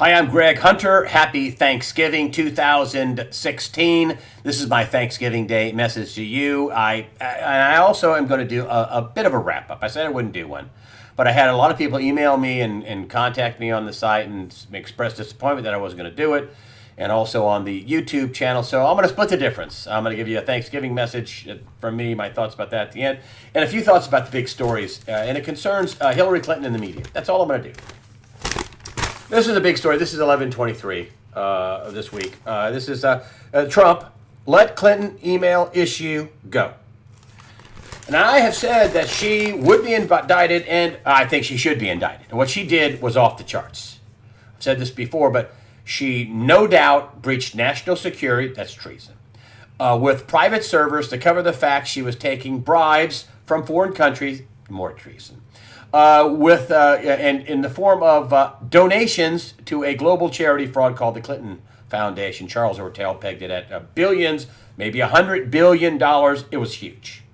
Hi, I'm Greg Hunter. Happy Thanksgiving 2016. This is my Thanksgiving Day message to you. I also am going to do a bit of a wrap up. I said I wouldn't do one, but I had a lot of people email me and contact me on the site and express disappointment that I wasn't going to do it, and also on the YouTube channel. So I'm going to split the difference. I'm going to give you a Thanksgiving message from me, my thoughts about that at the end, and a few thoughts about the big stories. And it concerns Hillary Clinton and the media. That's all I'm going to do. This is a big story. This is 11/23 of this week. This is Trump. Let Clinton email issue go. And I have said that she would be indicted, and I think she should be indicted. And what she did was off the charts. I've said this before, but she no doubt breached national security. That's treason. With private servers to cover the fact she was taking bribes from foreign countries. More treason. And in the form of donations to a global charity fraud called the Clinton Foundation. Charles Ortel pegged it at billions, maybe $100 billion. It was huge.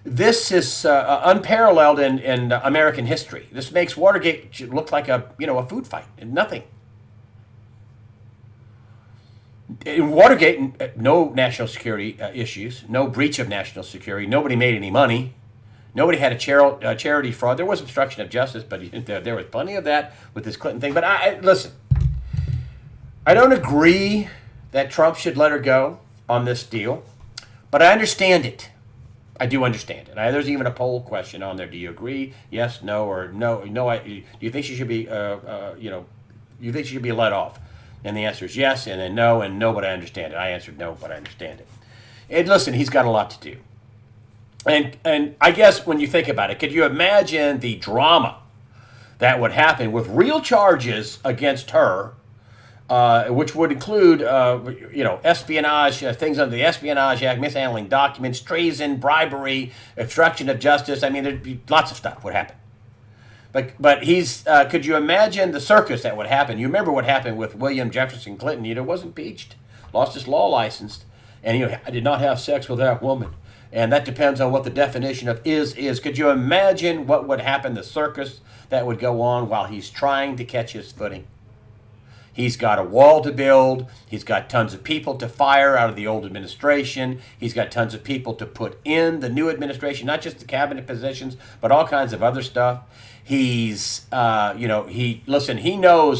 This is unparalleled in American history. This makes Watergate look like a food fight and nothing. In Watergate, no national security issues, no breach of national security. Nobody made any money. Nobody had a charity fraud. There was obstruction of justice, but there was plenty of that with this Clinton thing. But listen, I don't agree that Trump should let her go on this deal, but I understand it. I do understand it. There's even a poll question on there. Do you agree? Yes, no, or no? No. Do you think she should be? You think she should be let off? And the answer is yes, and then no, and no, but I understand it. I answered no, but I understand it. And listen, he's got a lot to do. And I guess when you think about it, could you imagine the drama that would happen with real charges against her, which would include, espionage, things under the Espionage Act, mishandling documents, treason, bribery, obstruction of justice. I mean, there'd be lots of stuff would happen. But could you imagine the circus that would happen? You remember what happened with William Jefferson Clinton? He was impeached, lost his law license, and I did not have sex with that woman. And that depends on what the definition of is. Could you imagine what would happen, the circus that would go on while he's trying to catch his footing? He's got a wall to build. He's got tons of people to fire out of the old administration. He's got tons of people to put in the new administration, not just the cabinet positions, but all kinds of other stuff. He knows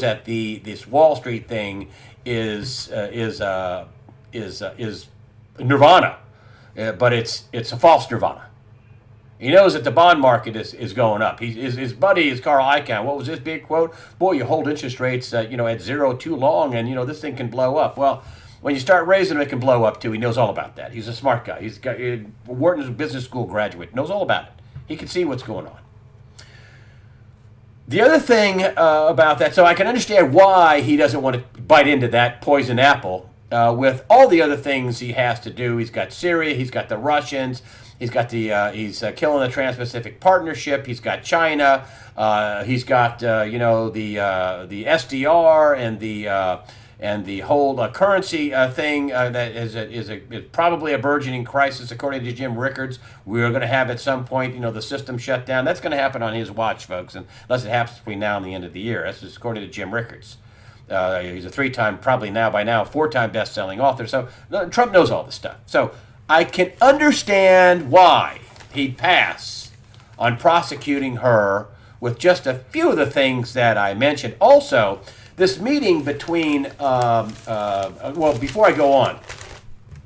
that this Wall Street thing is nirvana. But it's a false nirvana. He knows that the bond market is going up. His buddy is Carl Icahn. What was his big quote? Boy, you hold interest rates at zero too long, and this thing can blow up. Well, when you start raising them, it can blow up too. He knows all about that. He's a smart guy. He's got Wharton's business school graduate. Knows all about it. He can see what's going on. The other thing about that, so I can understand why he doesn't want to bite into that poison apple. With all the other things he has to do. He's got Syria, he's got the Russians, he's got he's killing the Trans-Pacific Partnership, he's got China, he's got the SDR and the whole currency thing that is probably a burgeoning crisis according to Jim Rickards. We're going to have at some point the system shut down. That's going to happen on his watch, folks, unless it happens between now and the end of the year. That's just according to Jim Rickards. He's a 3-time, probably now by now, 4-time best-selling author. So Trump knows all this stuff. So I can understand why he'd pass on prosecuting her with just a few of the things that I mentioned. Also, this meeting between, before I go on,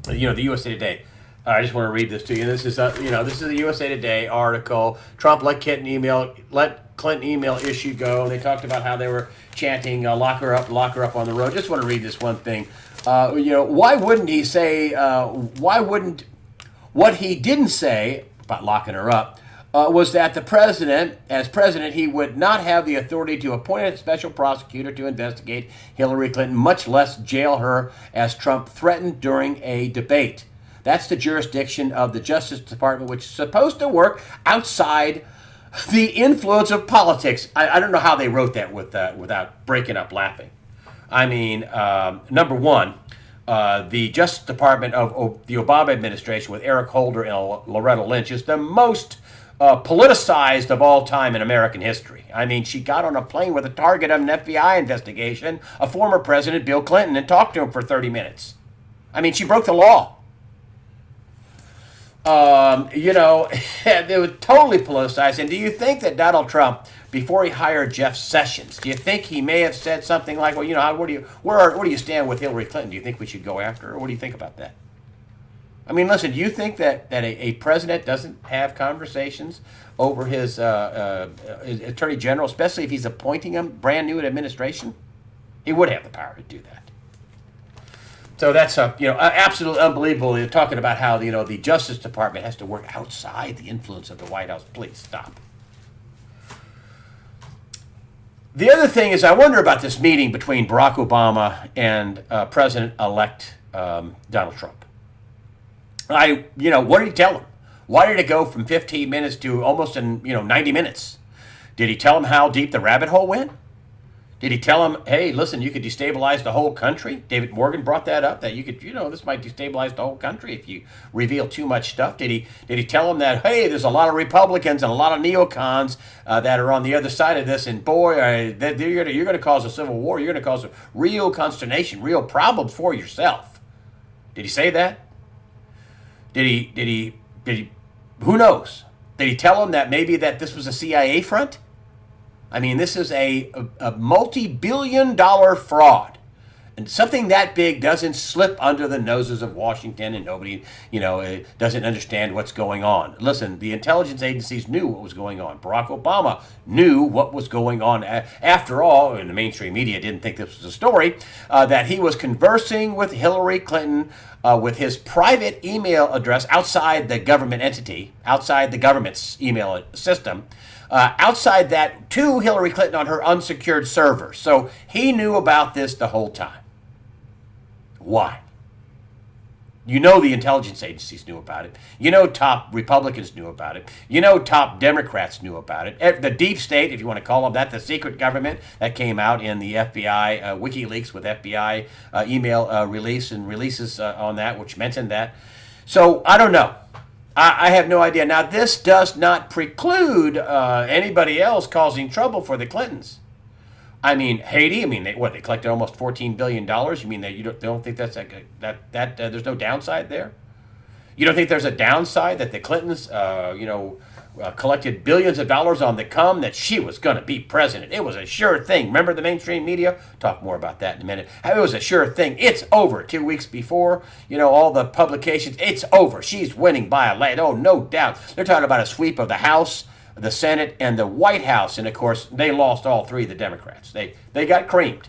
the USA Today. I just want to read this to you. This is the USA Today article. Trump let Clinton email issue go. And they talked about how they were chanting lock her up on the road. Just want to read this one thing. Why wouldn't he say, what he didn't say about locking her up was that as president, he would not have the authority to appoint a special prosecutor to investigate Hillary Clinton, much less jail her, as Trump threatened during a debate. That's the jurisdiction of the Justice Department, which is supposed to work outside the influence of politics. I don't know how they wrote that without breaking up laughing. I mean, number one, the Justice Department of the Obama administration with Eric Holder and Loretta Lynch is the most politicized of all time in American history. I mean, she got on a plane with a target of an FBI investigation, a former president, Bill Clinton, and talked to him for 30 minutes. I mean, she broke the law. It was totally politicized. And do you think that Donald Trump, before he hired Jeff Sessions, do you think he may have said something like, well, where do you stand with Hillary Clinton? Do you think we should go after her? What do you think about that? I mean, listen, do you think that a president doesn't have conversations over his attorney general, especially if he's appointing him brand new in administration? He would have the power to do that. So that's absolutely unbelievable. You're talking about how the Justice Department has to work outside the influence of the White House. Please stop. The other thing is, I wonder about this meeting between Barack Obama and President-elect Donald Trump. What did he tell him? Why did it go from 15 minutes to almost 90 minutes? Did he tell him how deep the rabbit hole went? Did he tell him, hey, listen, you could destabilize the whole country? David Morgan brought that up, that you could, this might destabilize the whole country if you reveal too much stuff. Did he tell him that, hey, there's a lot of Republicans and a lot of neocons that are on the other side of this, and boy, you're going to cause a civil war. You're going to cause a real consternation, real problem for yourself. Did he say that? Did he, who knows? Did he tell him that maybe that this was a CIA front? I mean, this is a multi-billion-dollar fraud. And something that big doesn't slip under the noses of Washington, and nobody, doesn't understand what's going on. Listen, the intelligence agencies knew what was going on. Barack Obama knew what was going on. After all, and the mainstream media didn't think this was a story, that he was conversing with Hillary Clinton with his private email address outside the government entity, outside the government's email system, outside that to Hillary Clinton on her unsecured server. So he knew about this the whole time. Why? The intelligence agencies knew about it. Top Republicans knew about it. Top Democrats knew about it. The deep state, if you want to call them that, the secret government that came out in the FBI, WikiLeaks with FBI email releases on that, which mentioned that. So I don't know. I have no idea. Now, this does not preclude anybody else causing trouble for the Clintons. I mean, Haiti. I mean, they collected almost $14 billion. You mean that you don't think that's there's no downside there? You don't think there's a downside that the Clintons, collected billions of dollars on the come, that she was going to be president? It was a sure thing. Remember the mainstream media? Talk more about that in a minute. It was a sure thing. It's over. 2 weeks before, all the publications, it's over. She's winning by a land. Oh, no doubt. They're talking about a sweep of the House, the Senate, and the White House. And, of course, they lost all three, the Democrats. They got creamed.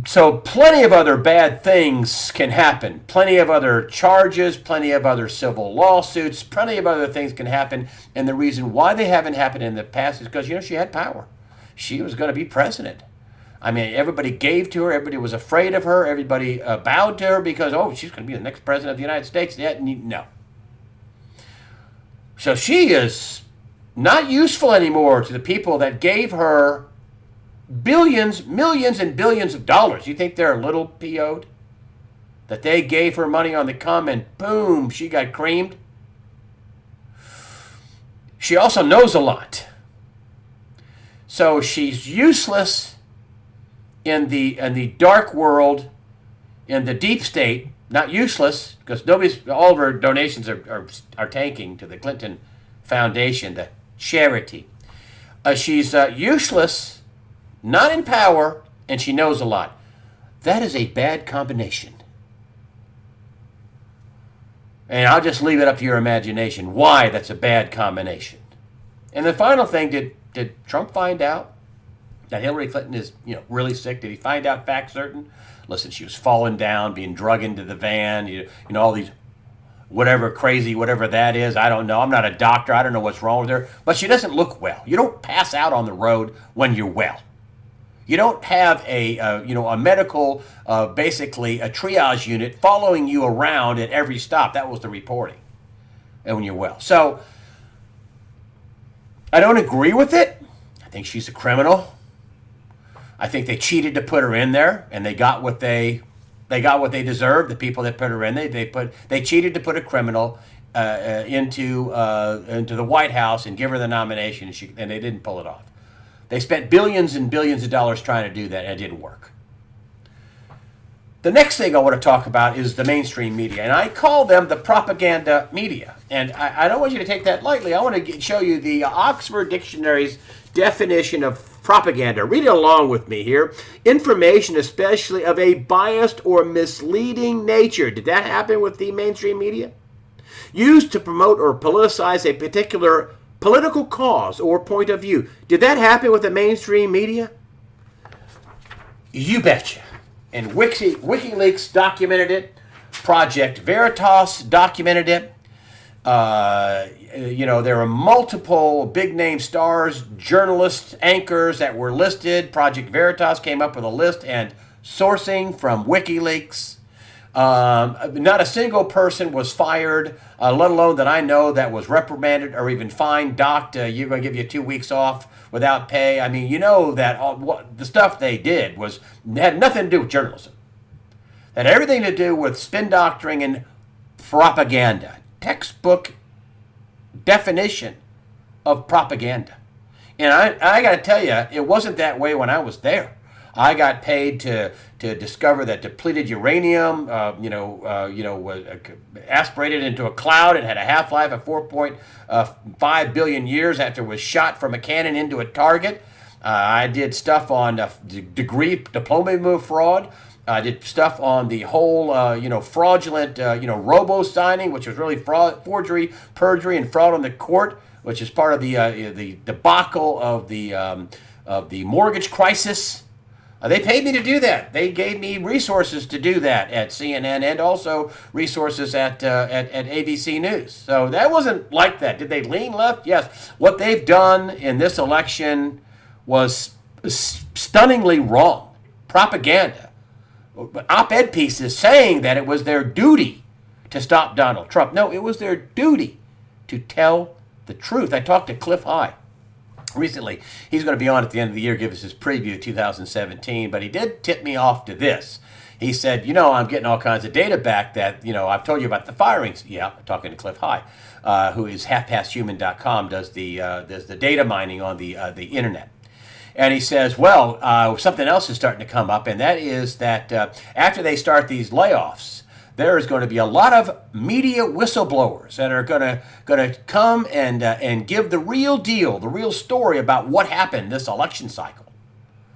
So plenty of other bad things can happen. Plenty of other charges, plenty of other civil lawsuits, plenty of other things can happen. And the reason why they haven't happened in the past is because, she had power. She was going to be president. I mean, everybody gave to her. Everybody was afraid of her. Everybody bowed to her because, she's going to be the next president of the United States. No. So she is not useful anymore to the people that gave her billions, millions, and billions of dollars. You think they're a little PO'd? That they gave her money on the come and boom, she got creamed? She also knows a lot. So she's useless in the dark world, in the deep state. Not useless, because all of her donations are tanking to the Clinton Foundation, the charity. She's useless, not in power, and she knows a lot. That is a bad combination. And I'll just leave it up to your imagination why that's a bad combination. And the final thing, did Trump find out that Hillary Clinton is really sick? Did he find out fact certain? Listen, she was falling down, being drugged into the van, all these whatever that is. I don't know. I'm not a doctor. I don't know what's wrong with her. But she doesn't look well. You don't pass out on the road when you're well. You don't have a medical, basically a triage unit following you around at every stop. That was the reporting. And when you're well. So, I don't agree with it. I think she's a criminal. I think they cheated to put her in there, and they got what they They got what they deserved. The people that put her in, they cheated to put a criminal into the White House and give her the nomination, and they didn't pull it off. They spent billions and billions of dollars trying to do that, and it didn't work. The next thing I want to talk about is the mainstream media, and I call them the propaganda media. And I don't want you to take that lightly. I want to show you the Oxford Dictionary's definition of propaganda. Read it along with me here. Information, especially of a biased or misleading nature. Did that happen with the mainstream media? Used to promote or politicize a particular political cause or point of view. Did that happen with the mainstream media? You betcha. And WikiLeaks documented it. Project Veritas documented it. There were multiple big-name stars, journalists, anchors that were listed. Project Veritas came up with a list and sourcing from WikiLeaks. Not a single person was fired, let alone that I know that was reprimanded or even fined, docked. You're going to give you 2 weeks off without pay. I mean, you know that the stuff they did had nothing to do with journalism. It had everything to do with spin doctoring and propaganda. Textbook definition of propaganda. And I got to tell you, it wasn't that way when I was there. I got paid to discover that depleted uranium, was aspirated into a cloud and had a half-life of 4.5 billion years after it was shot from a cannon into a target. I did stuff on diploma fraud. I did stuff on the whole, fraudulent, robo-signing, which was really forgery, perjury, and fraud on the court, which is part of the debacle of the mortgage crisis. They paid me to do that. They gave me resources to do that at CNN and also resources at ABC News. So that wasn't like that. Did they lean left? Yes. What they've done in this election was stunningly wrong. Propaganda. Op-ed pieces saying that it was their duty to stop Donald Trump. No, it was their duty to tell the truth. I talked to Cliff High recently. He's going to be on at the end of the year, give us his preview of 2017, but he did tip me off to this. He said, I'm getting all kinds of data back that, I've told you about the firings. Yeah, I'm talking to Cliff High, who is halfpasthuman.com, does the data mining on the internet. And he says, something else is starting to come up, and that is that after they start these layoffs, there is going to be a lot of media whistleblowers that are going to come and give the real deal, the real story about what happened this election cycle.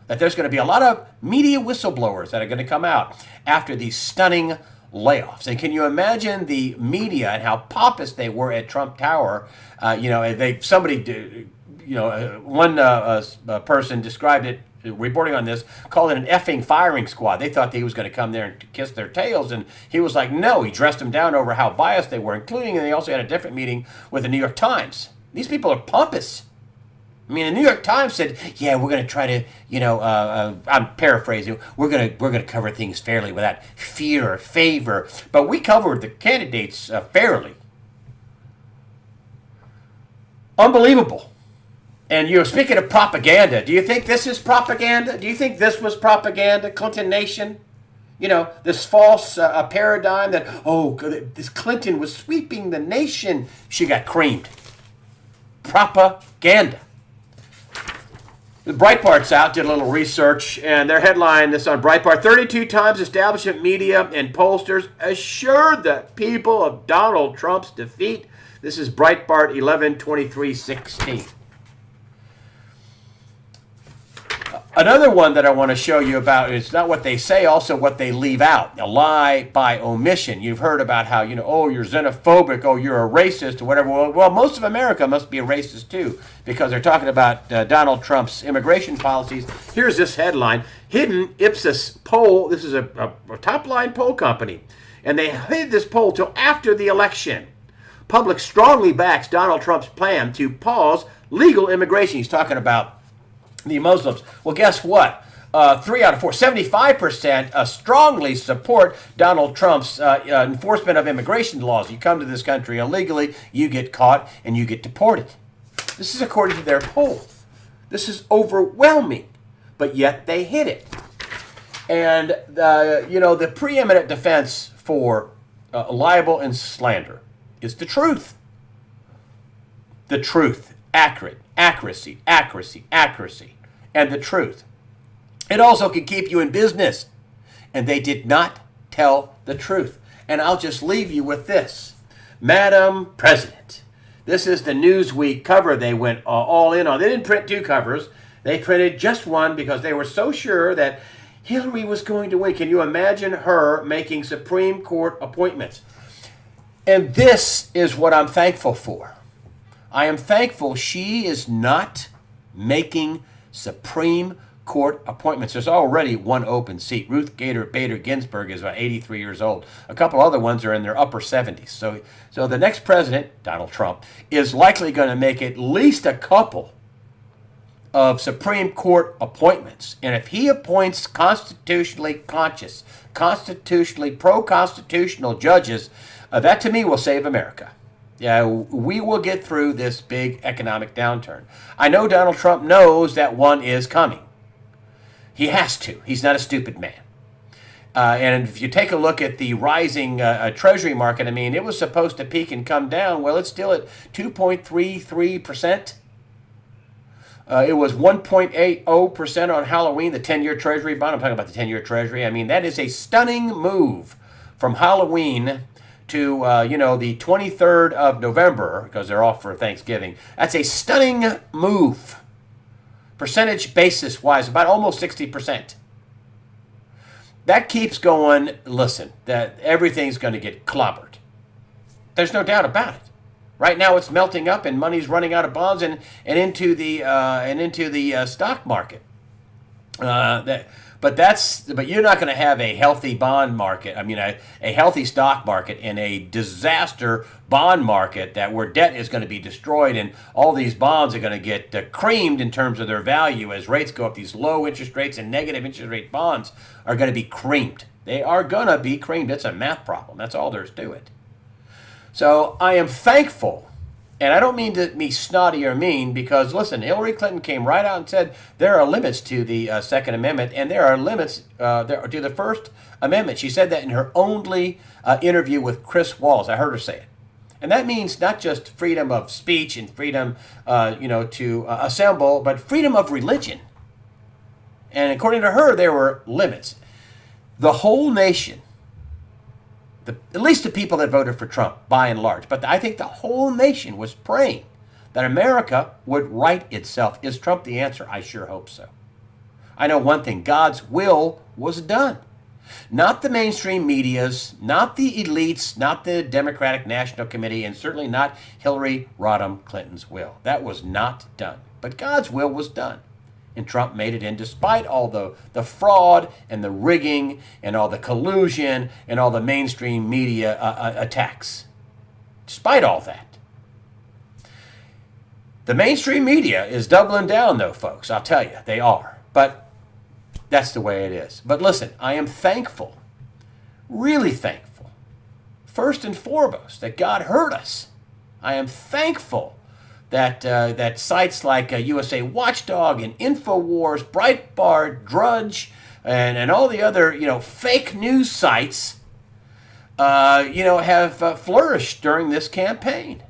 That there's going to be a lot of media whistleblowers that are going to come out after these stunning layoffs. And can you imagine the media and how pompous they were at Trump Tower? One person described it, reporting on this, called it an effing firing squad. They thought that he was going to come there and kiss their tails, and he was like, no, he dressed them down over how biased they were, including, and they also had a different meeting with the New York Times. These people are pompous. I mean, the New York Times said, yeah, we're going to try to, I'm paraphrasing, we're going to cover things fairly without fear or favor, but we covered the candidates fairly. Unbelievable. And speaking of propaganda, do you think this is propaganda? Do you think this was propaganda, Clinton Nation? This false paradigm that, this Clinton was sweeping the nation. She got creamed. Propaganda. The Breitbart's out, did a little research, and their headline, this on Breitbart, 32 times establishment media and pollsters assured the people of Donald Trump's defeat. This is Breitbart 11/23/16. Another one that I want to show you about is not what they say, also what they leave out. A lie by omission. You've heard about how, you're xenophobic, you're a racist, or whatever. Well, most of America must be a racist too, because they're talking about Donald Trump's immigration policies. Here's this headline. Hidden Ipsos poll. This is a top-line poll company. And they hid this poll till after the election. Public strongly backs Donald Trump's plan to pause legal immigration. He's talking about the Muslims. Well, guess what? 3 out of 4, 75% strongly support Donald Trump's enforcement of immigration laws. You come to this country illegally, you get caught, and you get deported. This is according to their poll. This is overwhelming, but yet they hid it. And, the preeminent defense for libel and slander is the truth. The truth. Accuracy, and the truth. It also can keep you in business. And they did not tell the truth. And I'll just leave you with this. Madam President. This is the Newsweek cover they went all in on. They didn't print two covers. They printed just one because they were so sure that Hillary was going to win. Can you imagine her making Supreme Court appointments? And this is what I'm thankful for. I am thankful she is not making Supreme Court appointments. There's already one open seat. Ruth Bader Ginsburg is about 83 years old. A couple other ones are in their upper 70s. So the next president, Donald Trump, is likely going to make at least a couple of Supreme Court appointments. And if he appoints constitutionally conscious, constitutionally pro-constitutional judges, that to me will save America. Yeah, we will get through this big economic downturn. I know Donald Trump knows that one is coming. He has to. He's not a stupid man. And if you take a look at the rising Treasury market, I mean, it was supposed to peak and come down. Well, it's still at 2.33%. It was 1.80% on Halloween, the 10-year Treasury bond. I'm talking about the 10-year Treasury. I mean, that is a stunning move from Halloween to, the 23rd of November, because they're off for Thanksgiving. That's a stunning move. Percentage basis-wise, about almost 60%. That keeps going. Listen, that everything's going to get clobbered. There's no doubt about it. Right now, it's melting up, and money's running out of bonds and into the stock market. But you're not going to have a healthy bond market. I mean, a healthy stock market and a disaster bond market where debt is going to be destroyed and all these bonds are going to get creamed in terms of their value as rates go up. These low interest rates and negative interest rate bonds are going to be creamed. They are going to be creamed. It's a math problem. That's all there is to it. So I am thankful. And I don't mean to be snotty or mean because, listen, Hillary Clinton came right out and said there are limits to the Second Amendment and there are limits to the First Amendment. She said that in her only interview with Chris Wallace. I heard her say it. And that means not just freedom of speech and freedom, to assemble, but freedom of religion. And according to her, there were limits. The whole nation, at least the people that voted for Trump, by and large, but I think the whole nation was praying that America would right itself. Is Trump the answer? I sure hope so. I know one thing, God's will was done. Not the mainstream medias, not the elites, not the Democratic National Committee, and certainly not Hillary Rodham Clinton's will. That was not done. But God's will was done. And Trump made it in despite all the fraud and the rigging and all the collusion and all the mainstream media attacks. Despite all that. The mainstream media is doubling down, though, folks. I'll tell you, they are. But that's the way it is. But listen, I am thankful, really thankful, first and foremost, that God heard us. I am thankful that sites like USA Watchdog and InfoWars, Breitbart, Drudge, and all the other fake news sites have flourished during this campaign.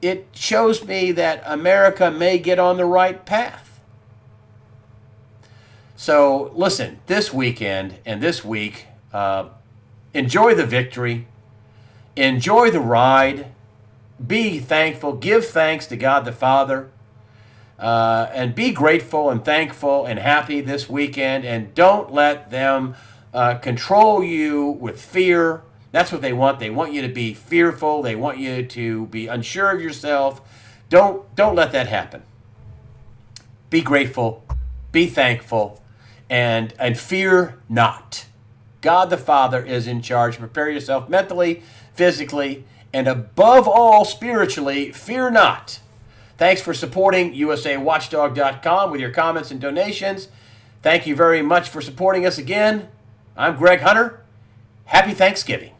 It shows me that America may get on the right path. So listen, this weekend and this week, enjoy the victory, enjoy the ride. Be thankful. Give thanks to God the Father. And be grateful and thankful and happy this weekend. And don't let them control you with fear. That's what they want. They want you to be fearful. They want you to be unsure of yourself. Don't let that happen. Be grateful. Be thankful. And fear not. God the Father is in charge. Prepare yourself mentally, physically, and above all, spiritually, fear not. Thanks for supporting USAWatchdog.com with your comments and donations. Thank you very much for supporting us again. I'm Greg Hunter. Happy Thanksgiving.